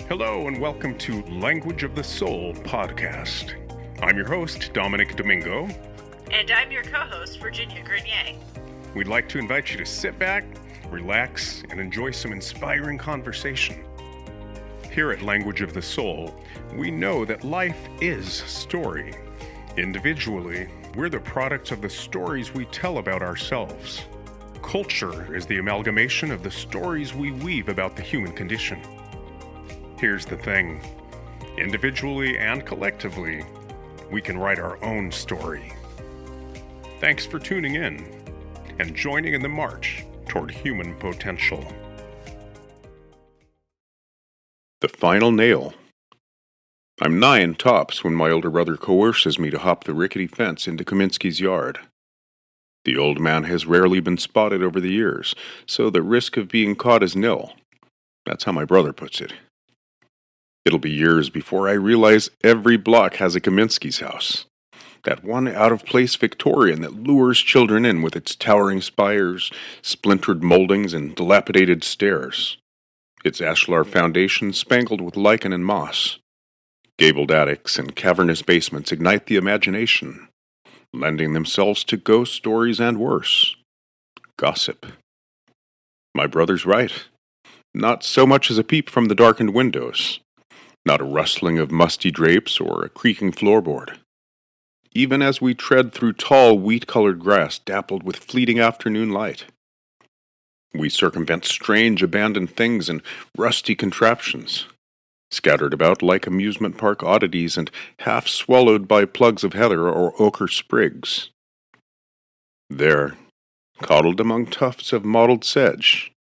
Hello and welcome to Language of the Soul podcast. I'm your host, Dominick Domingo. And I'm your co-host, Virginia Grenier. We'd like to invite you to sit back, relax, and enjoy some inspiring conversation. Here at Language of the Soul, we know that life is story. Individually, we're the products of the stories we tell about ourselves. Culture is the amalgamation of the stories we weave about the human condition. Here's the thing. Individually and collectively, we can write our own story. Thanks for tuning in and joining in the march toward human potential. The final nail. I'm 9 tops when my older brother coerces me to hop the rickety fence into Kaminsky's yard. The old man has rarely been spotted over the years, so the risk of being caught is nil. That's how my brother puts it. It'll be years before I realize every block has a Kaminsky's house. That one out-of-place Victorian that lures children in with its towering spires, splintered moldings, and dilapidated stairs. Its ashlar foundation spangled with lichen and moss. Gabled attics and cavernous basements ignite the imagination, lending themselves to ghost stories and worse. Gossip. My brother's right. Not so much as a peep from the darkened windows. Not a rustling of musty drapes or a creaking floorboard. Even as we tread through tall, wheat-colored grass dappled with fleeting afternoon light. We circumvent strange abandoned things and rusty contraptions, scattered about like amusement park oddities and half swallowed by plugs of heather or ochre sprigs. There, coddled among tufts of mottled sedge,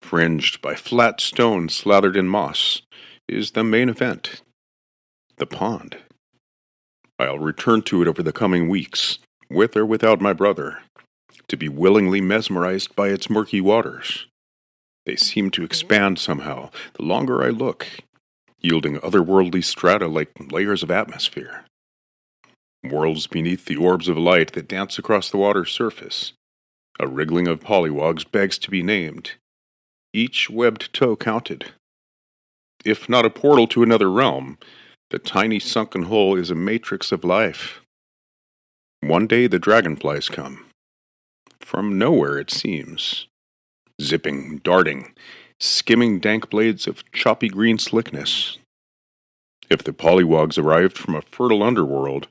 fringed by flat stones slathered in moss, is the main event, the pond. I'll return to it over the coming weeks, with or without my brother, to be willingly mesmerized by its murky waters. They seem to expand somehow, the longer I look, yielding otherworldly strata like layers of atmosphere. Worlds beneath the orbs of light that dance across the water's surface. A wriggling of polywogs begs to be named, each webbed toe counted. If not a portal to another realm, the tiny sunken hole is a matrix of life. One day the dragonflies come. From nowhere, it seems. Zipping, darting, skimming dank blades of choppy green slickness. If the polywogs arrived from a fertile underworld,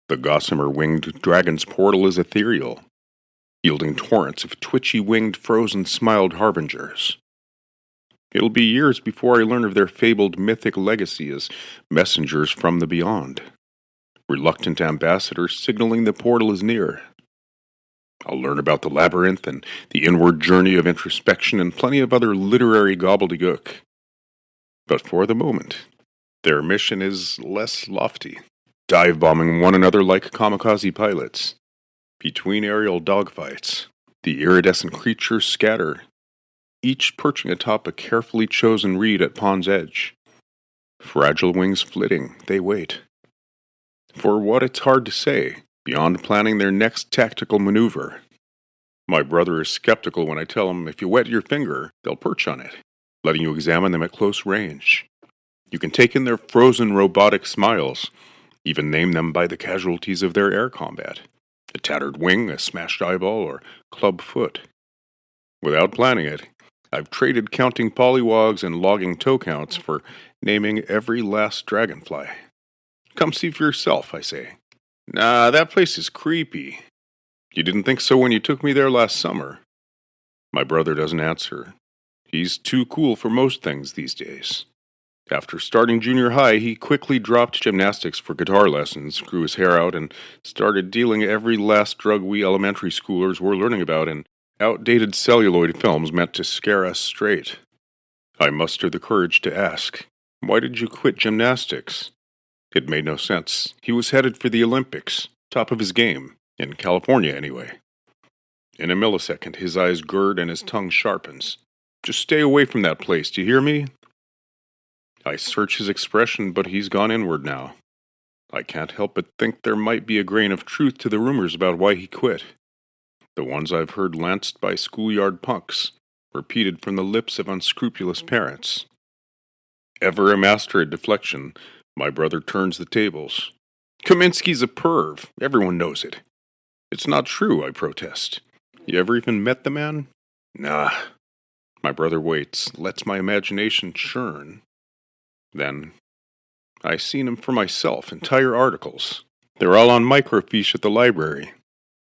the gossamer-winged dragon's portal is ethereal, yielding torrents of twitchy-winged frozen-smiled harbingers. It'll be years before I learn of their fabled mythic legacy as messengers from the beyond, reluctant ambassadors signaling the portal is near. I'll learn about the labyrinth and the inward journey of introspection and plenty of other literary gobbledygook. But for the moment, their mission is less lofty, dive-bombing one another like kamikaze pilots. Between aerial dogfights, the iridescent creatures scatter, each perching atop a carefully chosen reed at pond's edge. Fragile wings flitting, they wait. For what it's hard to say, beyond planning their next tactical maneuver. My brother is skeptical when I tell him if you wet your finger, they'll perch on it, letting you examine them at close range. You can take in their frozen robotic smiles, even name them by the casualties of their air combat. A tattered wing, a smashed eyeball, or club foot. Without planning it, I've traded counting polywogs and logging toe counts for naming every last dragonfly. Come see for yourself, I say. Nah, that place is creepy. You didn't think so when you took me there last summer. My brother doesn't answer. He's too cool for most things these days. After starting junior high, he quickly dropped gymnastics for guitar lessons, grew his hair out, and started dealing every last drug we elementary schoolers were learning about in outdated celluloid films meant to scare us straight. I mustered the courage to ask, why did you quit gymnastics? It made no sense. He was headed for the Olympics, top of his game, in California anyway. In a millisecond, his eyes gird and his tongue sharpens. Just stay away from that place, do you hear me? I search his expression, but he's gone inward now. I can't help but think there might be a grain of truth to the rumors about why he quit. The ones I've heard lanced by schoolyard punks, repeated from the lips of unscrupulous parents. Ever a master at deflection, my brother turns the tables. Kaminsky's a perv. Everyone knows it. It's not true, I protest. You ever even met the man? Nah. My brother waits, lets my imagination churn. Then, I seen him for myself, entire articles. They're all on microfiche at the library.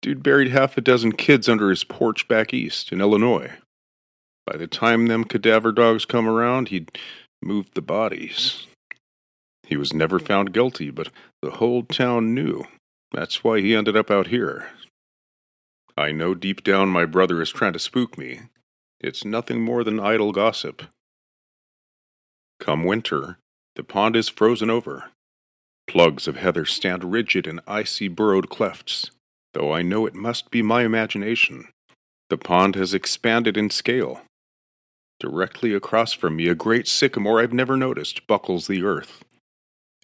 Dude buried half a dozen kids under his porch back east, in Illinois. By the time them cadaver dogs come around, he'd moved the bodies. He was never found guilty, but the whole town knew. That's why he ended up out here. I know deep down my brother is trying to spook me. It's nothing more than idle gossip. Come winter, the pond is frozen over. Plugs of heather stand rigid in icy burrowed clefts, though I know it must be my imagination. The pond has expanded in scale. Directly across from me, a great sycamore I've never noticed buckles the earth.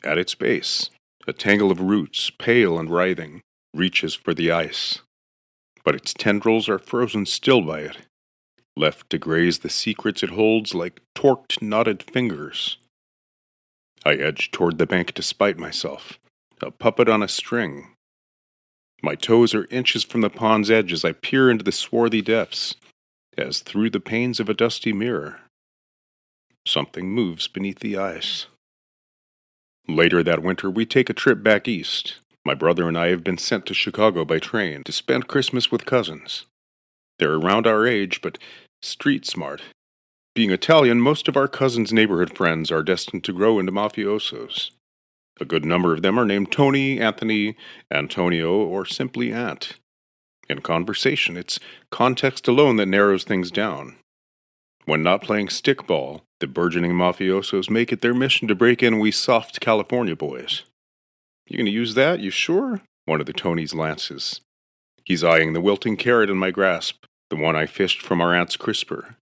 At its base, a tangle of roots, pale and writhing, reaches for the ice. But its tendrils are frozen still by it, left to graze the secrets it holds like torqued, knotted fingers. I edge toward the bank to spite myself, a puppet on a string. My toes are inches from the pond's edge as I peer into the swarthy depths, as through the panes of a dusty mirror. Something moves beneath the ice. Later that winter, we take a trip back east. My brother and I have been sent to Chicago by train to spend Christmas with cousins. They're around our age, but street smart. Being Italian, most of our cousins' neighborhood friends are destined to grow into mafiosos. A good number of them are named Tony, Anthony, Antonio, or simply Ant. In conversation, it's context alone that narrows things down. When not playing stickball, the burgeoning mafiosos make it their mission to break in we soft California boys. You gonna use that, you sure? One of the Tonys lances. He's eyeing the wilting carrot in my grasp, the one I fished from our aunt's crisper.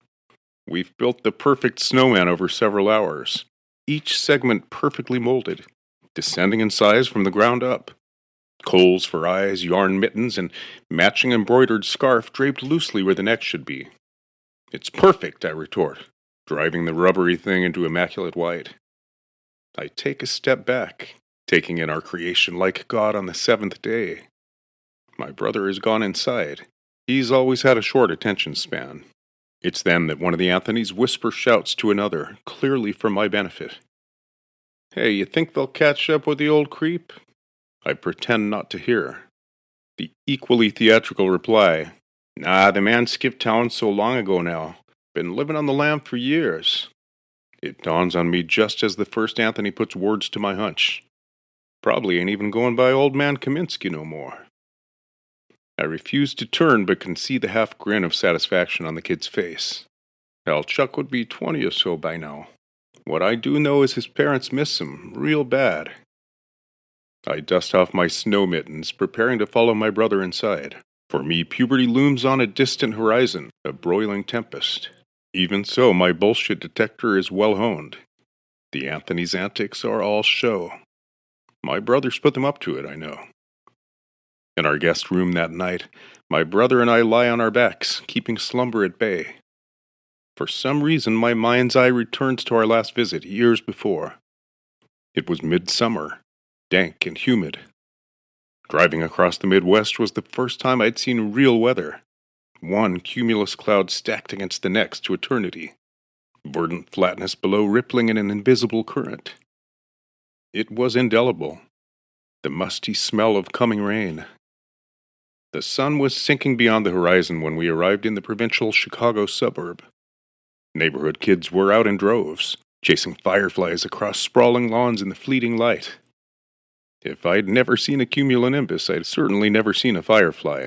We've built the perfect snowman over several hours, each segment perfectly molded, descending in size from the ground up. Coals for eyes, yarn mittens, and matching embroidered scarf draped loosely where the neck should be. It's perfect, I retort, driving the rubbery thing into immaculate white. I take a step back, taking in our creation like God on the seventh day. My brother has gone inside. He's always had a short attention span. It's then that one of the Anthonys whisper shouts to another, clearly for my benefit. Hey, you think they'll catch up with the old creep? I pretend not to hear. The equally theatrical reply, Nah, the man skipped town so long ago now. Been living on the lam for years. It dawns on me just as the first Anthony puts words to my hunch. Probably ain't even going by old man Kaminsky no more. I refuse to turn but can see the half grin of satisfaction on the kid's face. Hell, Chuck would be 20 or so by now. What I do know is his parents miss him real bad. I dust off my snow mittens, preparing to follow my brother inside. For me, puberty looms on a distant horizon, a broiling tempest. Even so, my bullshit detector is well honed. The Anthony's antics are all show. My brothers put them up to it, I know. In our guest room that night, my brother and I lie on our backs, keeping slumber at bay. For some reason, my mind's eye returns to our last visit, years before. It was midsummer, dank and humid. Driving across the Midwest was the first time I'd seen real weather. One cumulus cloud stacked against the next to eternity. Verdant flatness below rippling in an invisible current. It was indelible. The musty smell of coming rain. The sun was sinking beyond the horizon when we arrived in the provincial Chicago suburb. Neighborhood kids were out in droves, chasing fireflies across sprawling lawns in the fleeting light. If I'd never seen a cumulonimbus, I'd certainly never seen a firefly.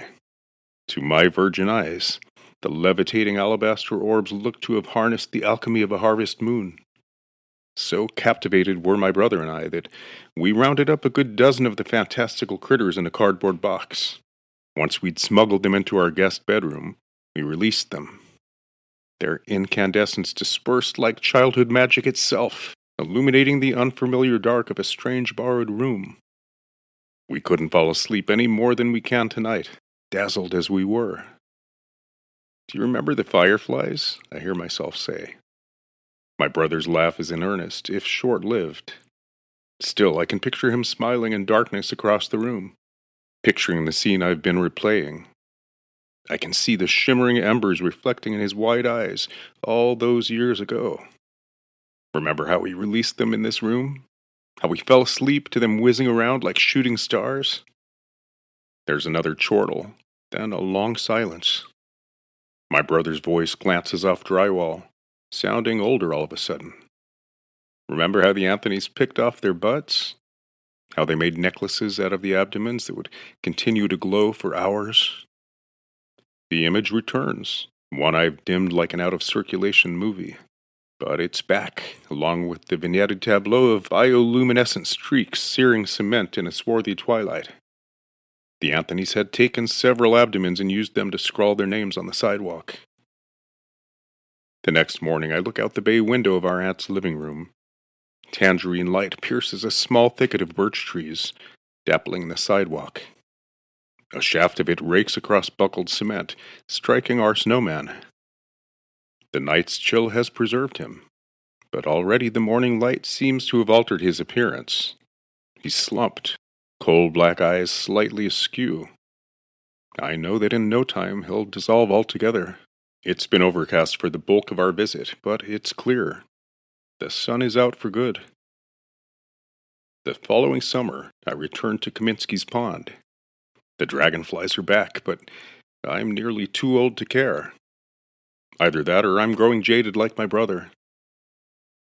To my virgin eyes, the levitating alabaster orbs looked to have harnessed the alchemy of a harvest moon. So captivated were my brother and I that we rounded up a good dozen of the fantastical critters in a cardboard box. Once we'd smuggled them into our guest bedroom, we released them. Their incandescence dispersed like childhood magic itself, illuminating the unfamiliar dark of a strange borrowed room. We couldn't fall asleep any more than we can tonight, dazzled as we were. Do you remember the fireflies? I hear myself say. My brother's laugh is in earnest, if short-lived. Still, I can picture him smiling in darkness across the room, picturing the scene I've been replaying. I can see the shimmering embers reflecting in his wide eyes all those years ago. Remember how we released them in this room? How we fell asleep to them whizzing around like shooting stars? There's another chortle, then a long silence. My brother's voice glances off drywall, sounding older all of a sudden. Remember how the Anthonys picked off their butts? How they made necklaces out of the abdomens that would continue to glow for hours? The image returns, one I've dimmed like an out-of-circulation movie. But it's back, along with the vignetted tableau of bioluminescent streaks searing cement in a swarthy twilight. The Anthonys had taken several abdomens and used them to scrawl their names on the sidewalk. The next morning I look out the bay window of our aunt's living room. Tangerine light pierces a small thicket of birch trees, dappling the sidewalk. A shaft of it rakes across buckled cement, striking our snowman. The night's chill has preserved him, but already the morning light seems to have altered his appearance. He's slumped, cold black eyes slightly askew. I know that in no time he'll dissolve altogether. It's been overcast for the bulk of our visit, but it's clear. The sun is out for good. The following summer, I returned to Kaminsky's Pond. The dragonflies are back, but I'm nearly too old to care. Either that or I'm growing jaded like my brother.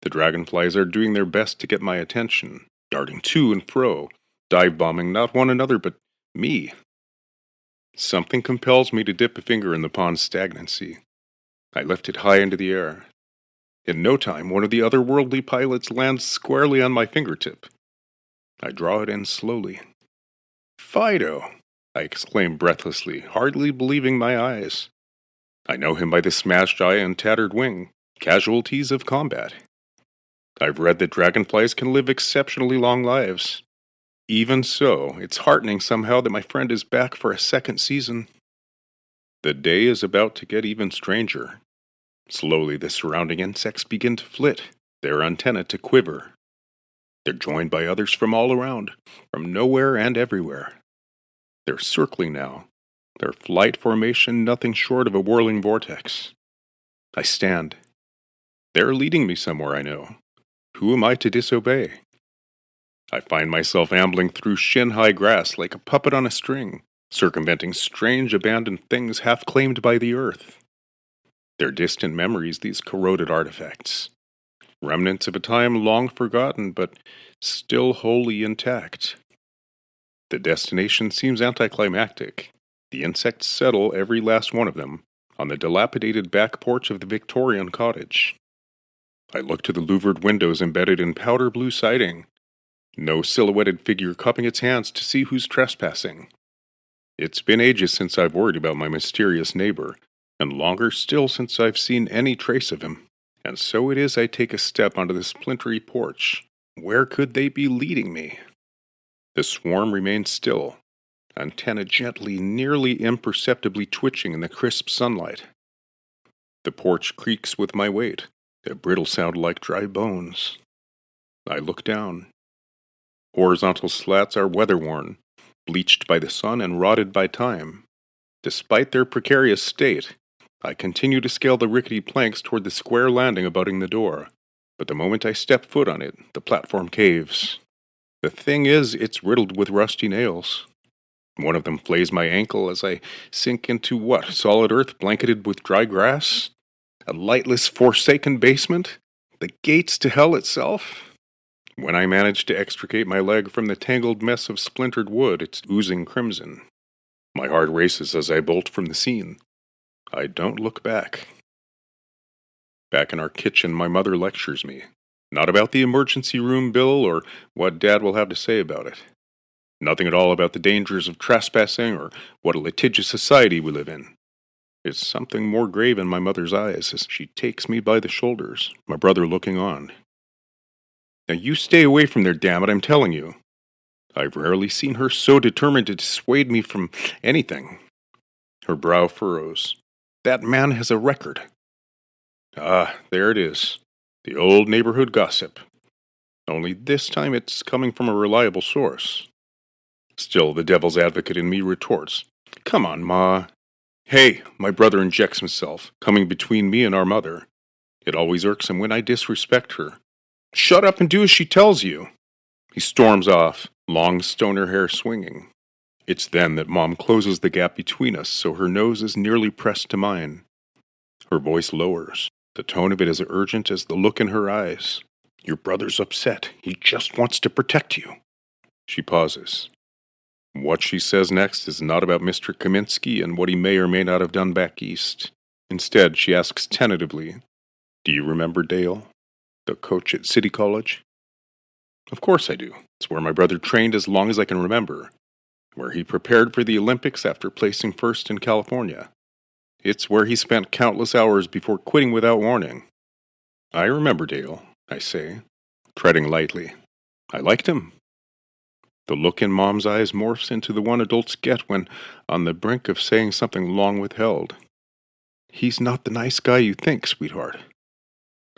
The dragonflies are doing their best to get my attention, darting to and fro, dive-bombing not one another but me. Something compels me to dip a finger in the pond's stagnancy. I lift it high into the air. In no time, one of the otherworldly pilots lands squarely on my fingertip. I draw it in slowly. "Fido!" I exclaim breathlessly, hardly believing my eyes. I know him by the smashed eye and tattered wing, casualties of combat. I've read that dragonflies can live exceptionally long lives. Even so, it's heartening somehow that my friend is back for a second season. The day is about to get even stranger. Slowly the surrounding insects begin to flit, their antennae to quiver. They're joined by others from all around, from nowhere and everywhere. They're circling now, their flight formation nothing short of a whirling vortex. I stand. They're leading me somewhere, I know. Who am I to disobey? I find myself ambling through shin-high grass like a puppet on a string, circumventing strange abandoned things half claimed by the earth. They're distant memories, these corroded artifacts. Remnants of a time long forgotten, but still wholly intact. The destination seems anticlimactic. The insects settle, every last one of them, on the dilapidated back porch of the Victorian cottage. I look to the louvered windows embedded in powder blue siding. No silhouetted figure cupping its hands to see who's trespassing. It's been ages since I've worried about my mysterious neighbor, and longer still since I've seen any trace of him. And so it is I take a step onto the splintery porch. Where could they be leading me? The swarm remains still, antennae gently, nearly imperceptibly twitching in the crisp sunlight. The porch creaks with my weight, a brittle sound like dry bones. I look down. Horizontal slats are weather-worn, bleached by the sun and rotted by time. Despite their precarious state, I continue to scale the rickety planks toward the square landing abutting the door, but the moment I step foot on it, the platform caves. The thing is, it's riddled with rusty nails. One of them flays my ankle as I sink into what, solid earth blanketed with dry grass? A lightless, forsaken basement? The gates to hell itself? When I manage to extricate my leg from the tangled mess of splintered wood, it's oozing crimson. My heart races as I bolt from the scene. I don't look back. Back in our kitchen, my mother lectures me. Not about the emergency room bill or what Dad will have to say about it. Nothing at all about the dangers of trespassing or what a litigious society we live in. It's something more grave in my mother's eyes as she takes me by the shoulders, my brother looking on. Now you stay away from there, damn it, I'm telling you. I've rarely seen her so determined to dissuade me from anything. Her brow furrows. That man has a record. Ah, there it is. The old neighborhood gossip. Only this time it's coming from a reliable source. Still, the devil's advocate in me retorts, "Come on, Ma." "Hey," my brother injects himself, coming between me and our mother. It always irks him when I disrespect her. "Shut up and do as she tells you." He storms off, long stoner hair swinging. It's then that Mom closes the gap between us so her nose is nearly pressed to mine. Her voice lowers, the tone of it as urgent as the look in her eyes. "Your brother's upset. He just wants to protect you." She pauses. What she says next is not about Mr. Kaminsky and what he may or may not have done back east. Instead, she asks tentatively, "Do you remember Dale, the coach at City College?" Of course I do. It's where my brother trained as long as I can remember, where he prepared for the Olympics after placing first in California. It's where he spent countless hours before quitting without warning. "I remember Dale," I say, treading lightly. "I liked him." The look in Mom's eyes morphs into the one adults get when on the brink of saying something long withheld. "He's not the nice guy you think, sweetheart."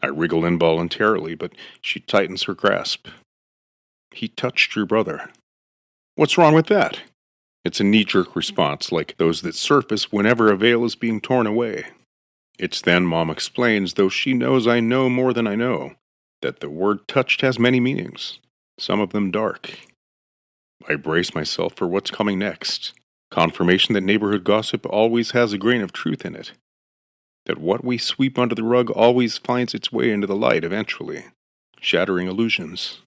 I wriggle involuntarily, but she tightens her grasp. "He touched your brother." "What's wrong with that?" It's a knee-jerk response, like those that surface whenever a veil is being torn away. It's then Mom explains, though she knows I know more than I know, that the word touched has many meanings, some of them dark. I brace myself for what's coming next. Confirmation that neighborhood gossip always has a grain of truth in it. That what we sweep under the rug always finds its way into the light eventually, shattering illusions.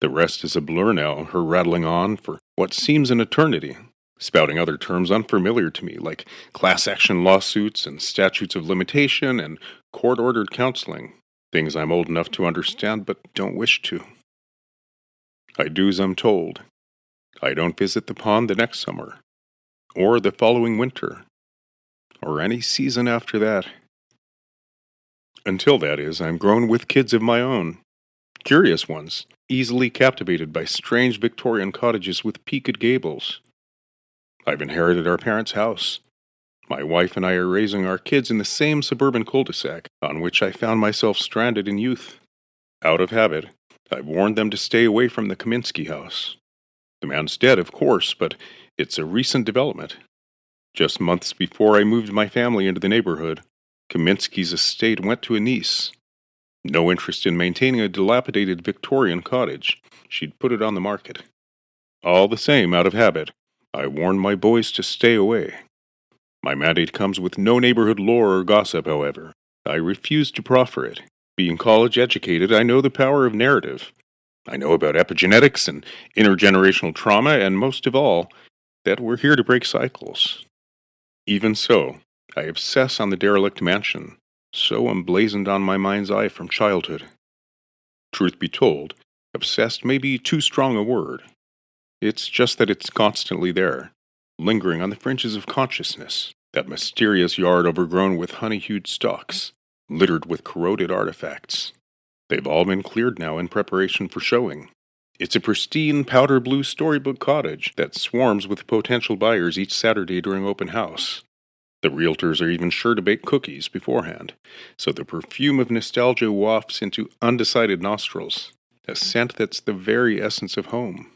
The rest is a blur now, her rattling on for what seems an eternity, spouting other terms unfamiliar to me, like class action lawsuits and statutes of limitation and court-ordered counseling, things I'm old enough to understand but don't wish to. I do as I'm told. I don't visit the pond the next summer, or the following winter, or any season after that. Until that is, I'm grown with kids of my own. Curious ones, easily captivated by strange Victorian cottages with peaked gables. I've inherited our parents' house. My wife and I are raising our kids in the same suburban cul-de-sac on which I found myself stranded in youth. Out of habit, I've warned them to stay away from the Kaminsky house. The man's dead, of course, but it's a recent development. Just months before I moved my family into the neighborhood, Kaminsky's estate went to a niece. No interest in maintaining a dilapidated Victorian cottage. She'd put it on the market. All the same, out of habit, I warned my boys to stay away. My mandate comes with no neighborhood lore or gossip, however. I refuse to proffer it. Being college-educated, I know the power of narrative. I know about epigenetics and intergenerational trauma, and most of all, that we're here to break cycles. Even so, I obsess on the derelict mansion, so emblazoned on my mind's eye from childhood. Truth be told, obsessed may be too strong a word. It's just that it's constantly there, lingering on the fringes of consciousness, that mysterious yard overgrown with honey-hued stalks, littered with corroded artifacts. They've all been cleared now in preparation for showing. It's a pristine powder blue storybook cottage that swarms with potential buyers each Saturday during open house. The realtors are even sure to bake cookies beforehand, so the perfume of nostalgia wafts into undecided nostrils, a scent that's the very essence of home.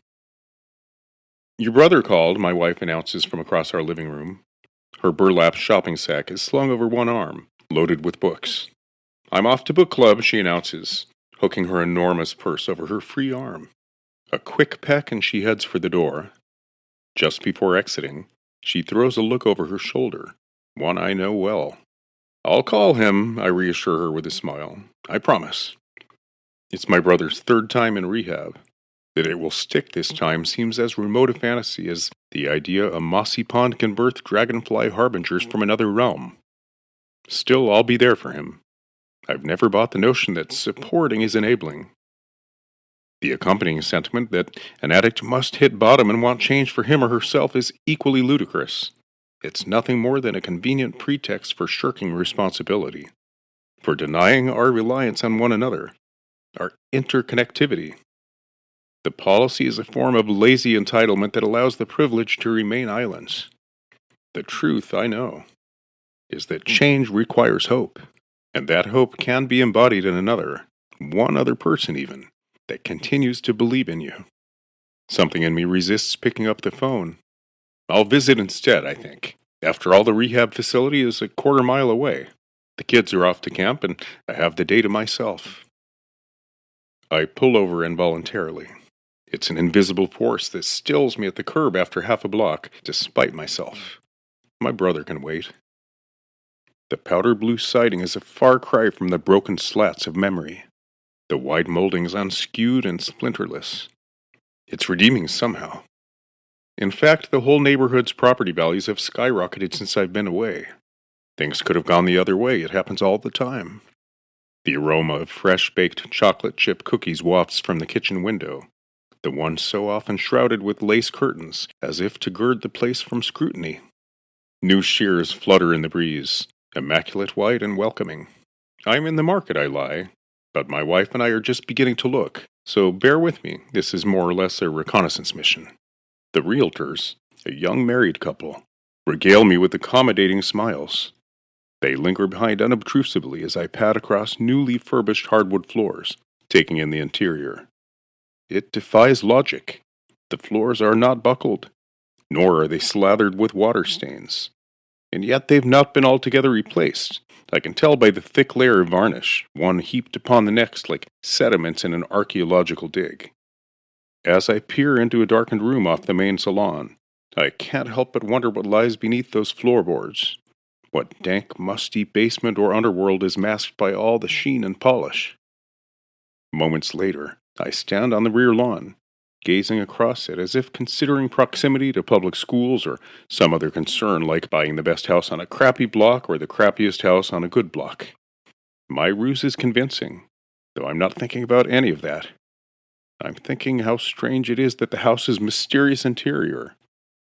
"Your brother called," my wife announces from across our living room. Her burlap shopping sack is slung over one arm, loaded with books. "I'm off to book club," she announces, hooking her enormous purse over her free arm. A quick peck and she heads for the door. Just before exiting, she throws a look over her shoulder, one I know well. "I'll call him," I reassure her with a smile. "I promise." It's my brother's third time in rehab. That it will stick this time seems as remote a fantasy as the idea a mossy pond can birth dragonfly harbingers from another realm. Still, I'll be there for him. I've never bought the notion that supporting is enabling. The accompanying sentiment that an addict must hit bottom and want change for him or herself is equally ludicrous. It's nothing more than a convenient pretext for shirking responsibility, for denying our reliance on one another, our interconnectivity. The policy is a form of lazy entitlement that allows the privileged to remain islands. The truth, I know, is that change requires hope. And that hope can be embodied in another, one other person even, that continues to believe in you. Something in me resists picking up the phone. I'll visit instead, I think. After all, the rehab facility is a quarter-mile away. The kids are off to camp, and I have the day to myself. I pull over involuntarily. It's an invisible force that stills me at the curb after half a block, despite myself. My brother can wait. The powder blue siding is a far cry from the broken slats of memory. The wide moldings unskewed and splinterless. It's redeeming somehow. In fact, the whole neighborhood's property values have skyrocketed since I've been away. Things could have gone the other way. It happens all the time. The aroma of fresh-baked chocolate chip cookies wafts from the kitchen window, the one so often shrouded with lace curtains, as if to gird the place from scrutiny. New shears flutter in the breeze, immaculate white and welcoming. I'm in the market, I lie, but my wife and I are just beginning to look, so bear with me. This is more or less a reconnaissance mission. The realtors, a young married couple, regale me with accommodating smiles. They linger behind unobtrusively as I pad across newly furbished hardwood floors, taking in the interior. It defies logic. The floors are not buckled, nor are they slathered with water stains. And yet they've not been altogether replaced. I can tell by the thick layer of varnish, one heaped upon the next like sediments in an archaeological dig. As I peer into a darkened room off the main salon, I can't help but wonder what lies beneath those floorboards. What dank, musty basement or underworld is masked by all the sheen and polish? Moments later, I stand on the rear lawn, gazing across it as if considering proximity to public schools or some other concern like buying the best house on a crappy block or the crappiest house on a good block. My ruse is convincing, though I'm not thinking about any of that. I'm thinking how strange it is that the house's mysterious interior,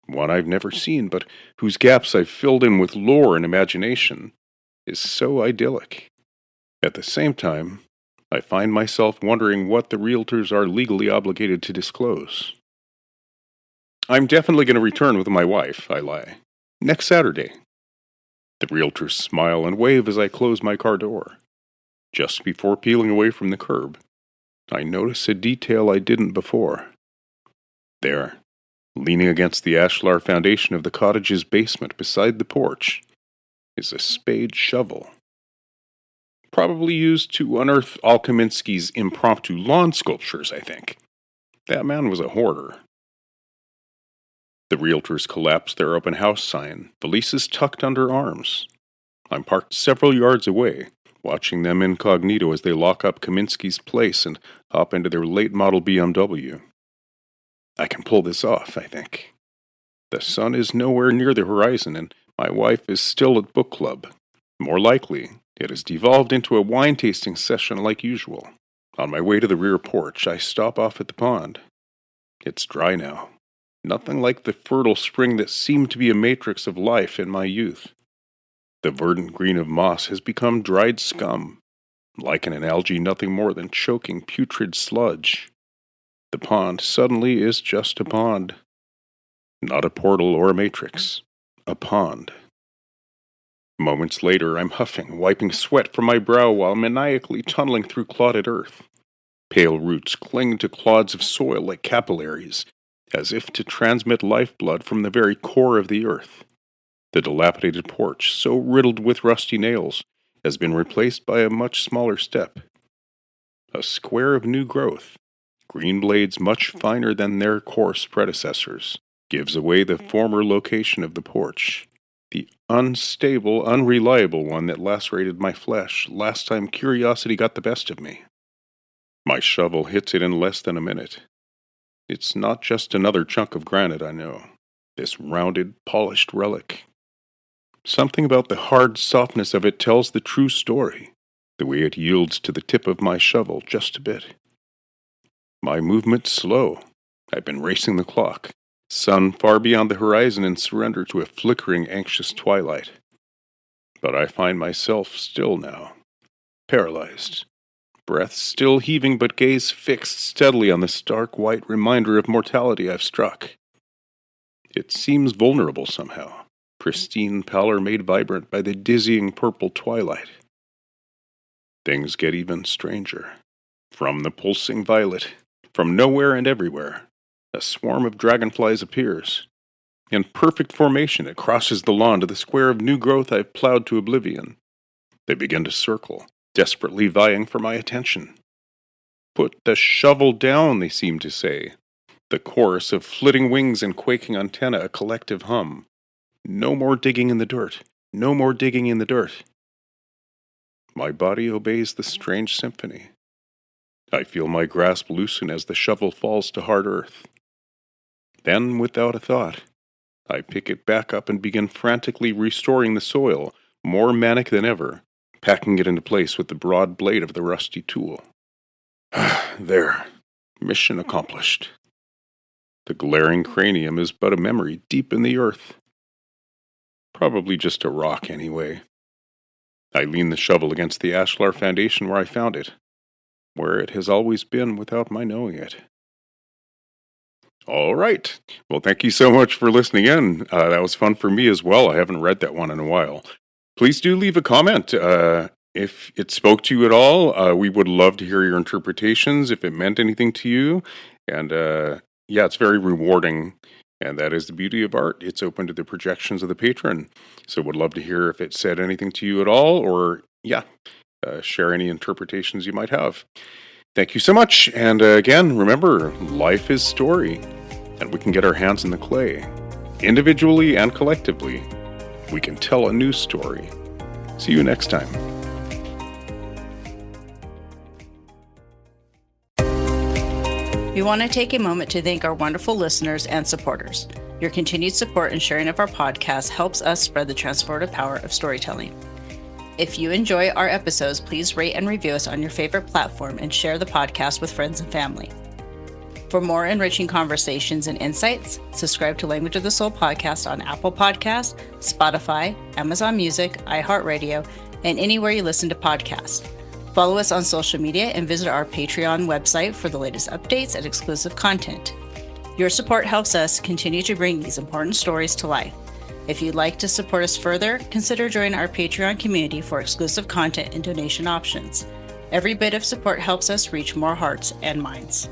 one I've never seen but whose gaps I've filled in with lore and imagination, is so idyllic. At the same time, I find myself wondering what the realtors are legally obligated to disclose. I'm definitely going to return with my wife, I lie. Next Saturday. The realtors smile and wave as I close my car door. Just before peeling away from the curb, I notice a detail I didn't before. There, leaning against the ashlar foundation of the cottage's basement beside the porch, is a spade shovel. Probably used to unearth Kaminsky's impromptu lawn sculptures, I think. That man was a hoarder. The realtors collapse their open house sign, valises tucked under arms. I'm parked several yards away, watching them incognito as they lock up Kaminsky's place and hop into their late-model BMW. I can pull this off, I think. The sun is nowhere near the horizon, and my wife is still at book club. More likely, it has devolved into a wine-tasting session like usual. On my way to the rear porch, I stop off at the pond. It's dry now. Nothing like the fertile spring that seemed to be a matrix of life in my youth. The verdant green of moss has become dried scum. Lichen and algae nothing more than choking putrid sludge. The pond suddenly is just a pond. Not a portal or a matrix. A pond. Moments later, I'm huffing, wiping sweat from my brow while maniacally tunneling through clotted earth. Pale roots cling to clods of soil like capillaries, as if to transmit lifeblood from the very core of the earth. The dilapidated porch, so riddled with rusty nails, has been replaced by a much smaller step. A square of new growth, green blades much finer than their coarse predecessors, gives away the former location of the porch. The unstable, unreliable one that lacerated my flesh last time curiosity got the best of me. My shovel hits it in less than a minute. It's not just another chunk of granite, I know. This rounded, polished relic. Something about the hard softness of it tells the true story, the way it yields to the tip of my shovel just a bit. My movement's slow. I've been racing the clock. Sun far beyond the horizon and surrender to a flickering, anxious twilight. But I find myself still now, paralyzed. Breath still heaving, but gaze fixed steadily on the stark white reminder of mortality I've struck. It seems vulnerable somehow, pristine pallor made vibrant by the dizzying purple twilight. things get even stranger. From the pulsing violet, from nowhere and everywhere, a swarm of dragonflies appears. In perfect formation, it crosses the lawn to the square of new growth I've plowed to oblivion. They begin to circle, desperately vying for my attention. Put the shovel down, they seem to say. The chorus of flitting wings and quaking antennae a collective hum. No more digging in the dirt. No more digging in the dirt. My body obeys the strange symphony. I feel my grasp loosen as the shovel falls to hard earth. Then, without a thought, I pick it back up and begin frantically restoring the soil, more manic than ever, packing it into place with the broad blade of the rusty tool. There, mission accomplished. The glaring cranium is but a memory deep in the earth. Probably just a rock anyway. I lean the shovel against the ashlar foundation where I found it, where it has always been without my knowing it. All right. Well, thank you so much for listening in. That was fun for me as well. I haven't read that one in a while. Please do leave a comment. If it spoke to you at all, we would love to hear your interpretations, if it meant anything to you. And yeah, it's very rewarding. And that is the beauty of art. It's open to the projections of the patron. So would love to hear if it said anything to you at all, or share any interpretations you might have. Thank you so much. And again, remember, life is story, and we can get our hands in the clay. Individually and collectively, we can tell a new story. See you next time. We want to take a moment to thank our wonderful listeners and supporters. Your continued support and sharing of our podcast helps us spread the transformative power of storytelling. If you enjoy our episodes, please rate and review us on your favorite platform and share the podcast with friends and family. For more enriching conversations and insights, subscribe to Language of the Soul podcast on Apple Podcasts, Spotify, Amazon Music, iHeartRadio, and anywhere you listen to podcasts. Follow us on social media and visit our Patreon website for the latest updates and exclusive content. Your support helps us continue to bring these important stories to life. If you'd like to support us further, consider joining our Patreon community for exclusive content and donation options. Every bit of support helps us reach more hearts and minds.